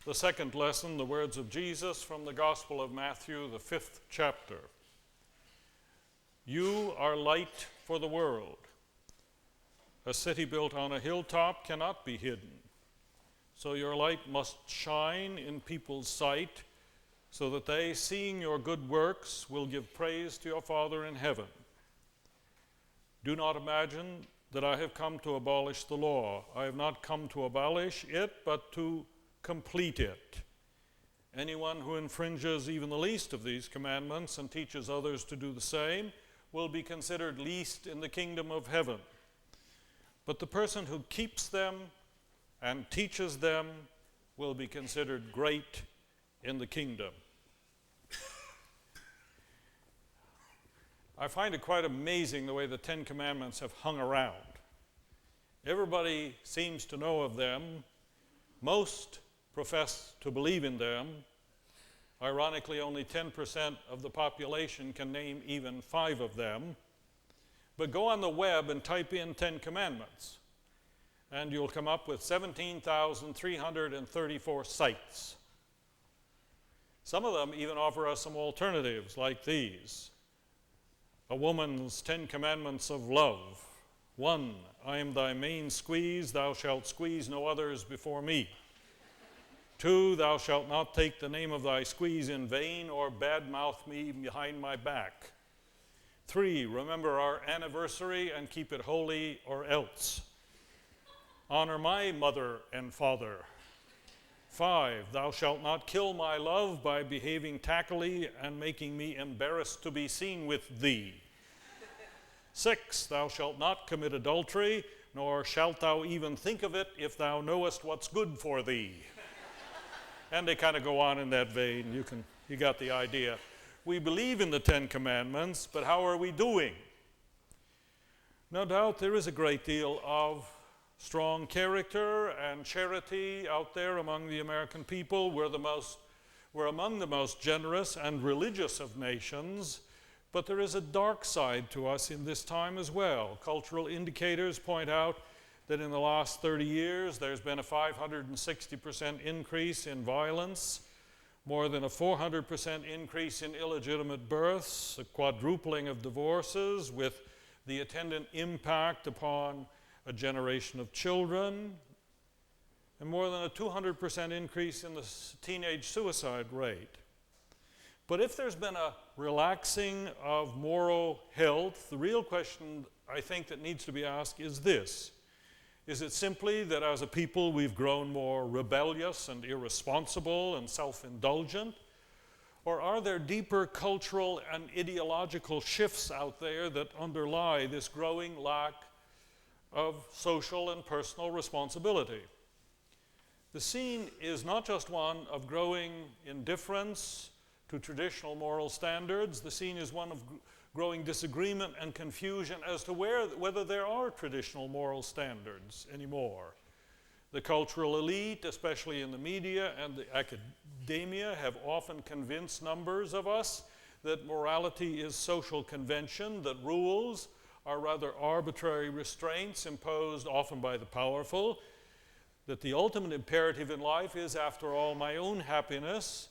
The second lesson, the words of Jesus from the Gospel of Matthew, the 5th chapter. You are light for the world. A city built on a hilltop cannot be hidden. So your light must shine in people's sight, so that they, seeing your good works, will give praise to your Father in heaven. Do not imagine that I have come to abolish the law. I have not come to abolish it, but to complete it. Anyone who infringes even the least of these commandments and teaches others to do the same will be considered least in the kingdom of heaven. But the person who keeps them and teaches them will be considered great in the kingdom. I find it quite amazing the way the Ten Commandments have hung around. Everybody seems to know of them. Most profess to believe in them. Ironically, only 10% of the population can name even 5 of them. But go on the web and type in 10 Commandments, and you'll come up with 17,334 sites. Some of them even offer us some alternatives like these. A woman's 10 Commandments of love. 1, I am thy main squeeze, thou shalt squeeze no others before me. 2, thou shalt not take the name of thy squeeze in vain or badmouth me behind my back. 3, remember our anniversary and keep it holy or else. Honor my mother and father. 5, thou shalt not kill my love by behaving tackily and making me embarrassed to be seen with thee. 6, thou shalt not commit adultery, nor shalt thou even think of it if thou knowest what's good for thee. And they kind of go on in that vein. You got the idea. We believe in the 10 Commandments, but how are we doing? No doubt there is a great deal of strong character and charity out there among the American people. We're among the most generous and religious of nations, but there is a dark side to us in this time as well. Cultural indicators point out that in the last 30 years there's been a 560% increase in violence, more than a 400% increase in illegitimate births, a quadrupling of divorces with the attendant impact upon a generation of children, and more than a 200% increase in the teenage suicide rate. But if there's been a relaxing of moral health, the real question I think that needs to be asked is this. Is it simply that as a people we've grown more rebellious and irresponsible and self-indulgent? Or are there deeper cultural and ideological shifts out there that underlie this growing lack of social and personal responsibility? The scene is not just one of growing indifference to traditional moral standards. The scene is one of growing disagreement and confusion as to whether there are traditional moral standards anymore. The cultural elite, especially in the media and the academia, have often convinced numbers of us that morality is social convention, that rules are rather arbitrary restraints imposed often by the powerful, that the ultimate imperative in life is, after all, my own happiness,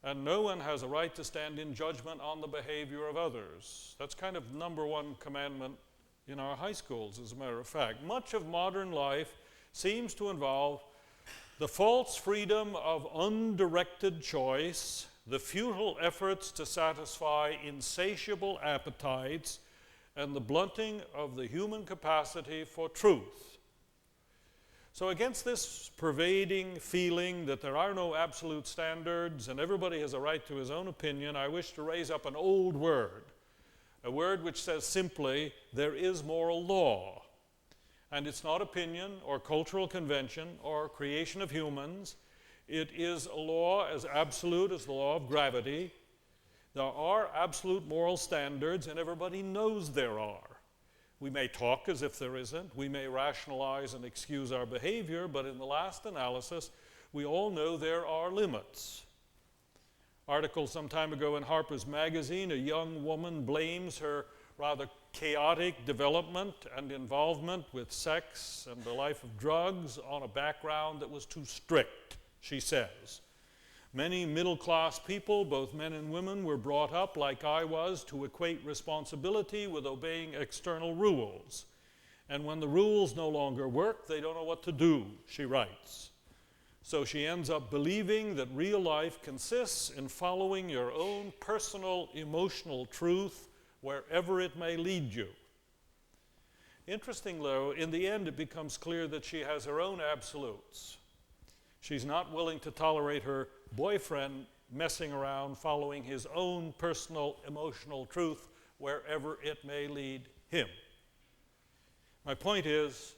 and no one has a right to stand in judgment on the behavior of others. That's kind of number one commandment in our high schools, as a matter of fact. Much of modern life seems to involve the false freedom of undirected choice, the futile efforts to satisfy insatiable appetites, and the blunting of the human capacity for truth. So against this pervading feeling that there are no absolute standards and everybody has a right to his own opinion, I wish to raise up an old word, a word which says simply, there is moral law. And it's not opinion or cultural convention or creation of humans. It is a law as absolute as the law of gravity. There are absolute moral standards, and everybody knows there are. We may talk as if there isn't. We may rationalize and excuse our behavior, but in the last analysis, we all know there are limits. Article some time ago in Harper's Magazine, a young woman blames her rather chaotic development and involvement with sex and the life of drugs on a background that was too strict, she says. Many middle-class people, both men and women, were brought up, like I was, to equate responsibility with obeying external rules. And when the rules no longer work, they don't know what to do, she writes. So she ends up believing that real life consists in following your own personal emotional truth wherever it may lead you. Interesting, though, in the end it becomes clear that she has her own absolutes. She's not willing to tolerate her boyfriend messing around following his own personal emotional truth wherever it may lead him. My point is,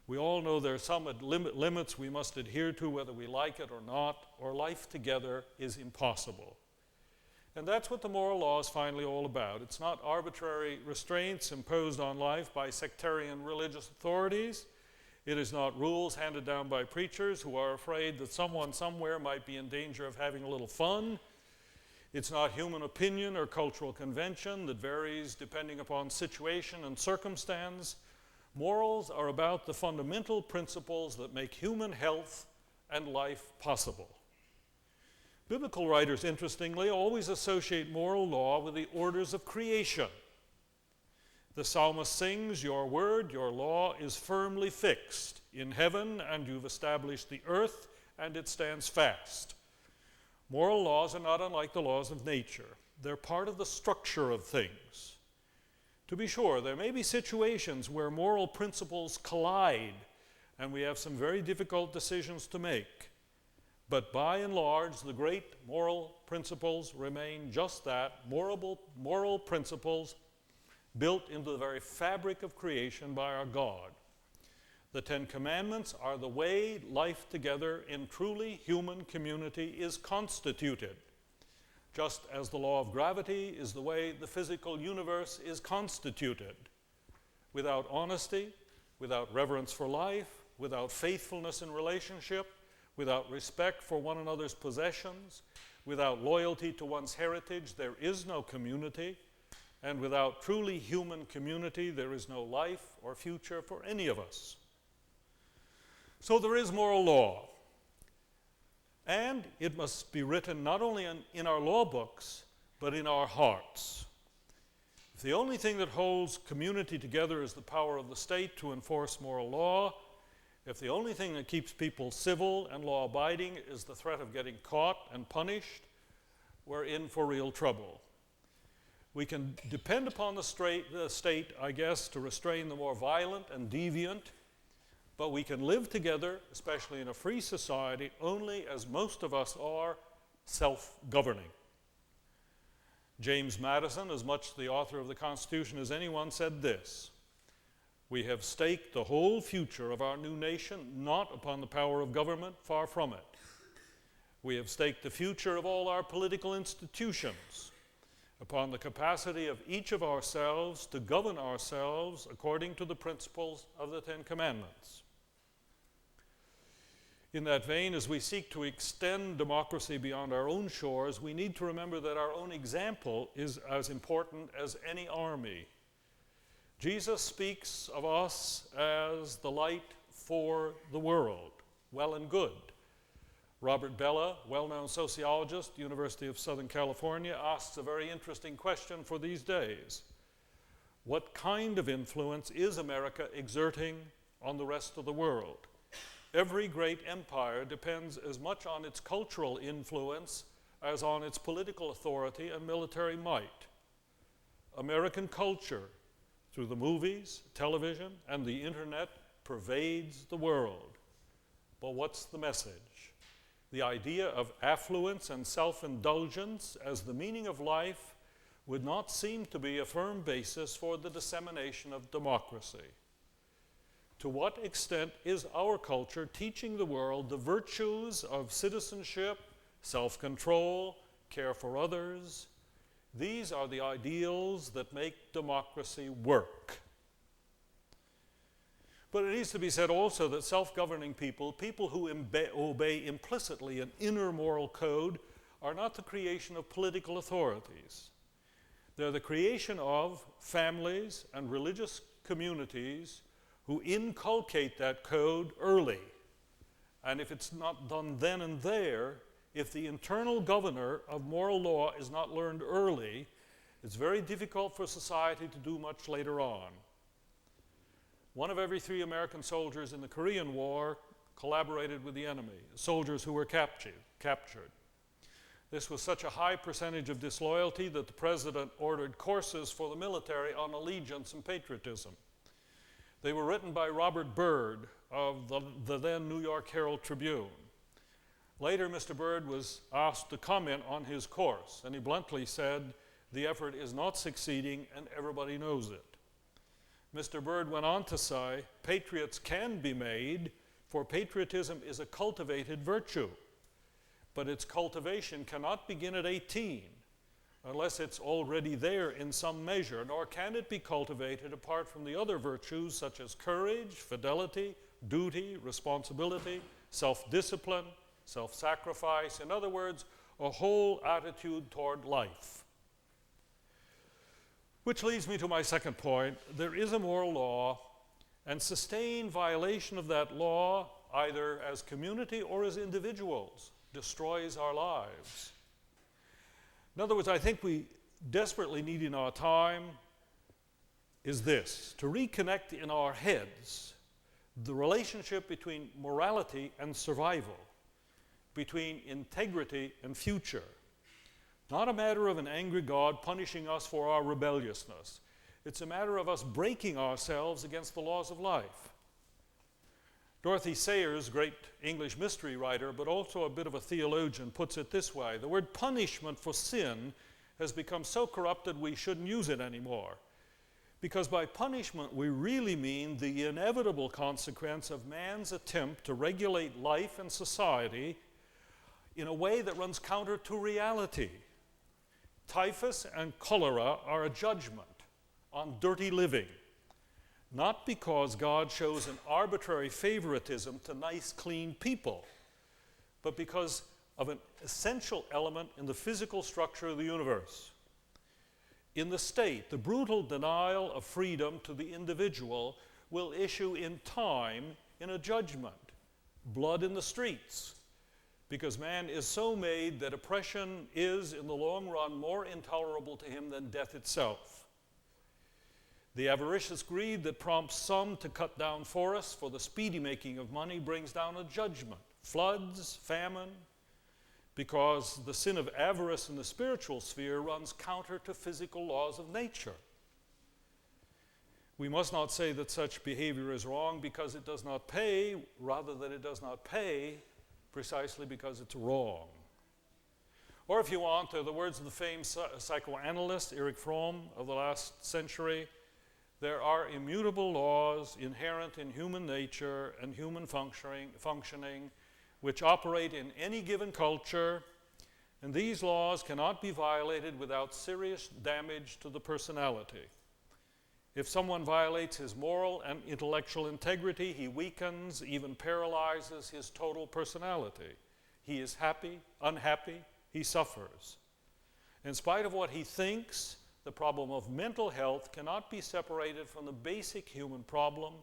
we all know there are some limits we must adhere to whether we like it or not, or life together is impossible. And that's what the moral law is finally all about. It's not arbitrary restraints imposed on life by sectarian religious authorities. It is not rules handed down by preachers who are afraid that someone somewhere might be in danger of having a little fun. It's not human opinion or cultural convention that varies depending upon situation and circumstance. Morals are about the fundamental principles that make human health and life possible. Biblical writers, interestingly, always associate moral law with the orders of creation. The psalmist sings, "Your word, your law is firmly fixed in heaven, and you've established the earth, and it stands fast." Moral laws are not unlike the laws of nature. They're part of the structure of things. To be sure, there may be situations where moral principles collide, and we have some very difficult decisions to make. But by and large, the great moral principles remain just that, moral principles built into the very fabric of creation by our God. The Ten Commandments are the way life together in truly human community is constituted, just as the law of gravity is the way the physical universe is constituted. Without honesty, without reverence for life, without faithfulness in relationship, without respect for one another's possessions, without loyalty to one's heritage, there is no community. And without truly human community, there is no life or future for any of us. So there is moral law. And it must be written not only in our law books, but in our hearts. If the only thing that holds community together is the power of the state to enforce moral law, if the only thing that keeps people civil and law-abiding is the threat of getting caught and punished, we're in for real trouble. We can depend upon the state, I guess, to restrain the more violent and deviant, but we can live together, especially in a free society, only as most of us are self-governing. James Madison, as much the author of the Constitution as anyone, said this: "We have staked the whole future of our new nation not upon the power of government, far from it. We have staked the future of all our political institutions upon the capacity of each of ourselves to govern ourselves according to the principles of the Ten Commandments." In that vein, as we seek to extend democracy beyond our own shores, we need to remember that our own example is as important as any army. Jesus speaks of us as the light for the world. Well and good. Robert Bellah, well-known sociologist, University of Southern California, asks a very interesting question for these days. What kind of influence is America exerting on the rest of the world? Every great empire depends as much on its cultural influence as on its political authority and military might. American culture, through the movies, television, and the internet, pervades the world. But what's the message? The idea of affluence and self-indulgence as the meaning of life would not seem to be a firm basis for the dissemination of democracy. To what extent is our culture teaching the world the virtues of citizenship, self-control, care for others? These are the ideals that make democracy work. But it needs to be said also that self-governing people who obey implicitly an inner moral code, are not the creation of political authorities. They're the creation of families and religious communities who inculcate that code early And if it's not done then and there, if the internal governor of moral law is not learned early, it's very difficult for society to do much later on. One of every 3 American soldiers in the Korean War collaborated with the enemy, soldiers who were captured. This was such a high percentage of disloyalty that the president ordered courses for the military on allegiance and patriotism. They were written by Robert Byrd of the then New York Herald Tribune. Later, Mr. Byrd was asked to comment on his course, and he bluntly said, "The effort is not succeeding, and everybody knows it." Mr. Byrd went on to say, "Patriots can be made, for patriotism is a cultivated virtue. But its cultivation cannot begin at 18, unless it's already there in some measure, nor can it be cultivated apart from the other virtues such as courage, fidelity, duty, responsibility, self-discipline, self-sacrifice. In other words, a whole attitude toward life." Which leads me to my second point. There is a moral law, and sustained violation of that law, either as community or as individuals, destroys our lives. In other words, I think we desperately need in our time is this: to reconnect in our heads the relationship between morality and survival, between integrity and future. Not a matter of an angry God punishing us for our rebelliousness. It's a matter of us breaking ourselves against the laws of life. Dorothy Sayers, great English mystery writer, but also a bit of a theologian, puts it this way: the word punishment for sin has become so corrupted we shouldn't use it anymore. Because by punishment we really mean the inevitable consequence of man's attempt to regulate life and society in a way that runs counter to reality. Typhus and cholera are a judgment on dirty living, not because God shows an arbitrary favoritism to nice, clean people, but because of an essential element in the physical structure of the universe. In the state, the brutal denial of freedom to the individual will issue in time in a judgment, blood in the streets, because man is so made that oppression is, in the long run, more intolerable to him than death itself. The avaricious greed that prompts some to cut down forests for the speedy making of money brings down a judgment, floods, famine, because the sin of avarice in the spiritual sphere runs counter to physical laws of nature. We must not say that such behavior is wrong because it does not pay, rather that it does not pay precisely because it's wrong. Or if you want, the words of the famed psychoanalyst Erich Fromm of the last century, there are immutable laws inherent in human nature and human functioning which operate in any given culture, and these laws cannot be violated without serious damage to the personality. If someone violates his moral and intellectual integrity, he weakens, even paralyzes his total personality. He is happy, unhappy, he suffers. In spite of what he thinks, the problem of mental health cannot be separated from the basic human problem,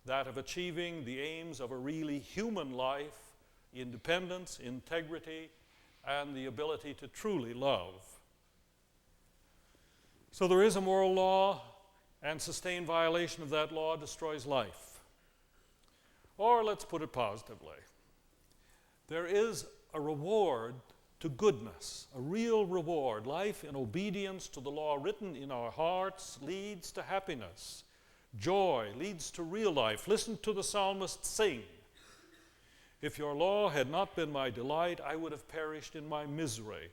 that of achieving the aims of a really human life, independence, integrity, and the ability to truly love. So there is a moral law, and sustained violation of that law destroys life. Or let's put it positively. There is a reward to goodness, a real reward. Life in obedience to the law written in our hearts leads to happiness. Joy leads to real life. Listen to the psalmist sing. If your law had not been my delight, I would have perished in my misery.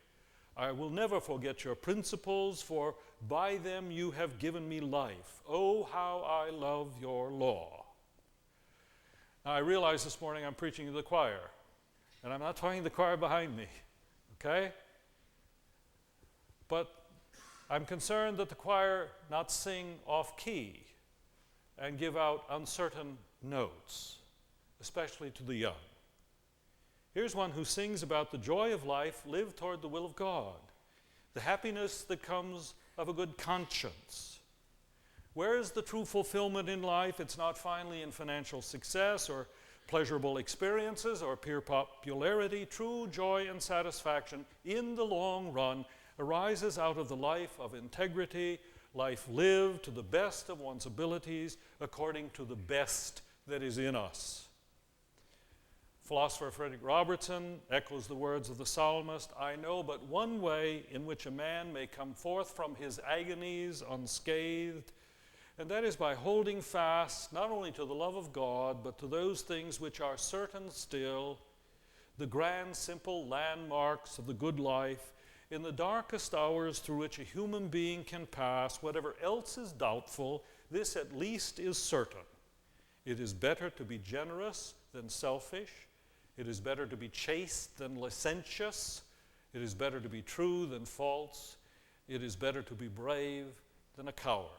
I will never forget your principles, for by them you have given me life. Oh, how I love your law. Now, I realize this morning I'm preaching to the choir, and I'm not talking to the choir behind me, okay? But I'm concerned that the choir not sing off key and give out uncertain notes, especially to the young. Here's one who sings about the joy of life lived toward the will of God, the happiness that comes of a good conscience. Where is the true fulfillment in life? It's not finally in financial success or pleasurable experiences or pure popularity. True joy and satisfaction in the long run arises out of the life of integrity, life lived to the best of one's abilities according to the best that is in us. Philosopher Frederick Robertson echoes the words of the psalmist, "I know but one way in which a man may come forth from his agonies unscathed, and that is by holding fast not only to the love of God, but to those things which are certain still, the grand, simple landmarks of the good life, in the darkest hours through which a human being can pass. Whatever else is doubtful, this at least is certain. It is better to be generous than selfish. It is better to be chaste than licentious. It is better to be true than false. It is better to be brave than a coward."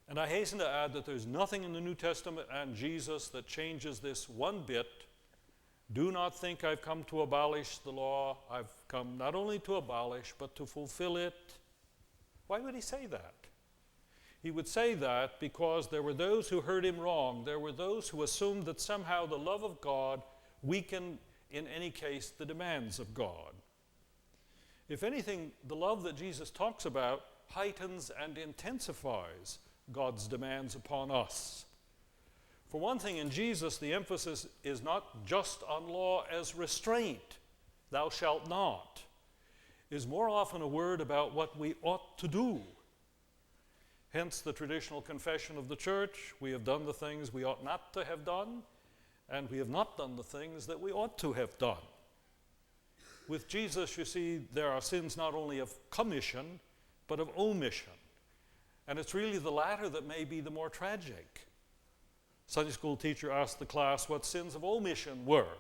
And I hasten to add that there's nothing in the New Testament and Jesus that changes this one bit. Do not think I've come to abolish the law. I've come not only to abolish, but to fulfill it. Why would he say that? He would say that because there were those who heard him wrong. There were those who assumed that somehow the love of God weakened, in any case, the demands of God. If anything, the love that Jesus talks about heightens and intensifies God's demands upon us. For one thing, in Jesus, the emphasis is not just on law as restraint, thou shalt not, is more often a word about what we ought to do. Hence the traditional confession of the church, we have done the things we ought not to have done, and we have not done the things that we ought to have done. With Jesus, you see, there are sins not only of commission, but of omission. And it's really the latter that may be the more tragic. Sunday school teacher asked the class what sins of omission were.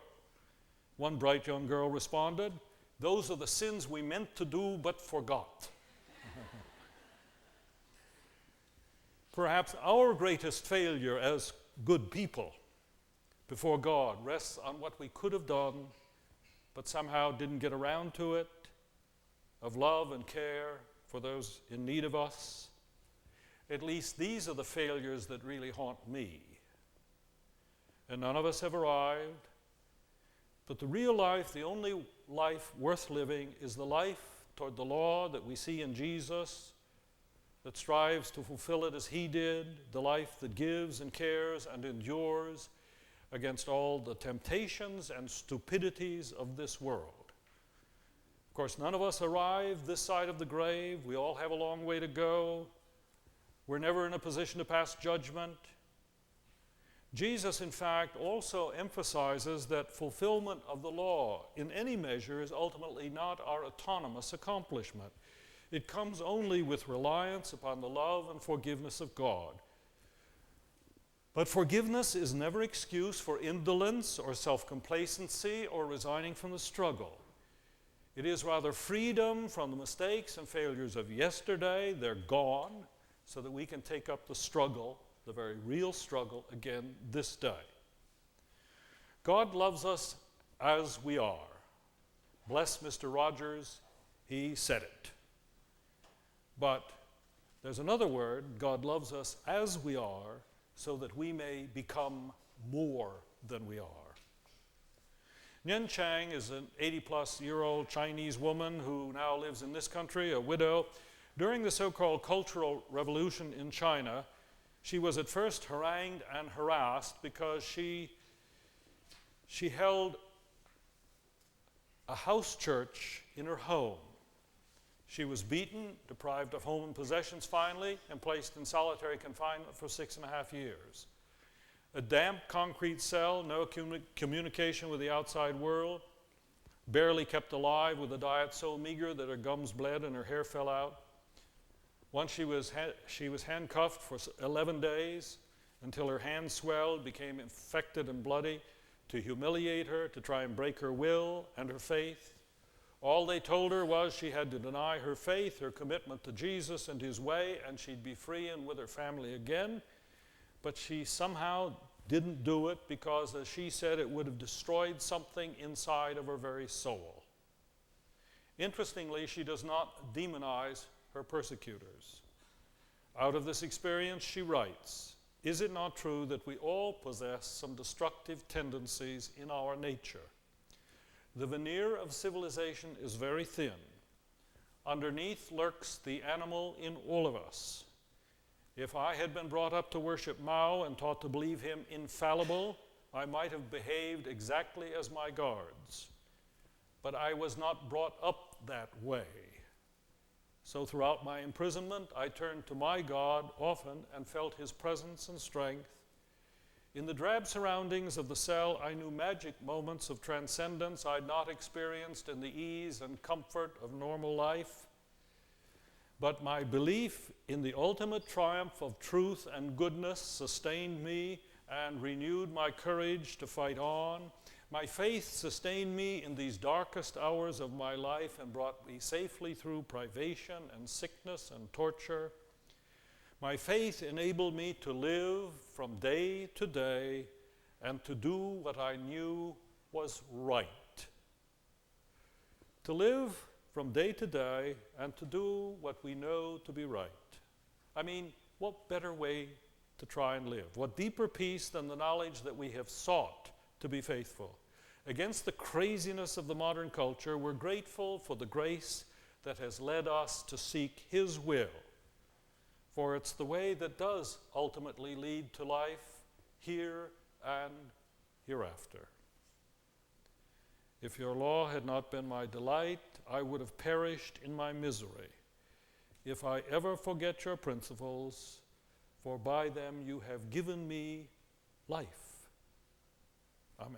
One bright young girl responded, "Those are the sins we meant to do but forgot." Perhaps our greatest failure as good people before God rests on what we could have done, but somehow didn't get around to it, of love and care for those in need of us. At least these are the failures that really haunt me. And none of us have arrived, but the real life, the only life worth living, is the life toward the law that we see in Jesus, that strives to fulfill it as he did, the life that gives and cares and endures against all the temptations and stupidities of this world. Of course, none of us arrive this side of the grave. We all have a long way to go. We're never in a position to pass judgment. Jesus, in fact, also emphasizes that fulfillment of the law in any measure is ultimately not our autonomous accomplishment. It comes only with reliance upon the love and forgiveness of God. But forgiveness is never excuse for indolence or self-complacency or resigning from the struggle. It is rather freedom from the mistakes and failures of yesterday. They're gone, so that we can take up the struggle, the very real struggle, again this day. God loves us as we are. Bless Mr. Rogers, he said it. But there's another word, God loves us as we are, so that we may become more than we are. Nian Chang is an 80-plus-year-old Chinese woman who now lives in this country, a widow. During the so-called Cultural Revolution in China, she was at first harangued and harassed because she held a house church in her home. She was beaten, deprived of home and possessions finally, and placed in solitary confinement for 6.5 years. A damp concrete cell, no communication with the outside world, barely kept alive with a diet so meager that her gums bled and her hair fell out. Once she was handcuffed for 11 days until her hands swelled, became infected and bloody, to humiliate her, to try and break her will and her faith. All they told her was she had to deny her faith, her commitment to Jesus and his way, and she'd be free and with her family again. But she somehow didn't do it because, as she said, it would have destroyed something inside of her very soul. Interestingly, she does not demonize her persecutors. Out of this experience, she writes, Is it not true that we all possess some destructive tendencies in our nature? The veneer of civilization is very thin. Underneath lurks the animal in all of us. If I had been brought up to worship Mao and taught to believe him infallible, I might have behaved exactly as my guards. But I was not brought up that way. So throughout my imprisonment, I turned to my God often and felt his presence and strength. In the drab surroundings of the cell, I knew magic moments of transcendence I'd not experienced in the ease and comfort of normal life. But my belief in the ultimate triumph of truth and goodness sustained me and renewed my courage to fight on. My faith sustained me in these darkest hours of my life and brought me safely through privation and sickness and torture. My faith enabled me to live from day to day and to do what I knew was right. To live from day to day and to do what we know to be right. I mean, what better way to try and live? What deeper peace than the knowledge that we have sought to be faithful? Against the craziness of the modern culture, we're grateful for the grace that has led us to seek his will. For it's the way that does ultimately lead to life here and hereafter. If your law had not been my delight, I would have perished in my misery. If I ever forget your principles, for by them you have given me life. Amen.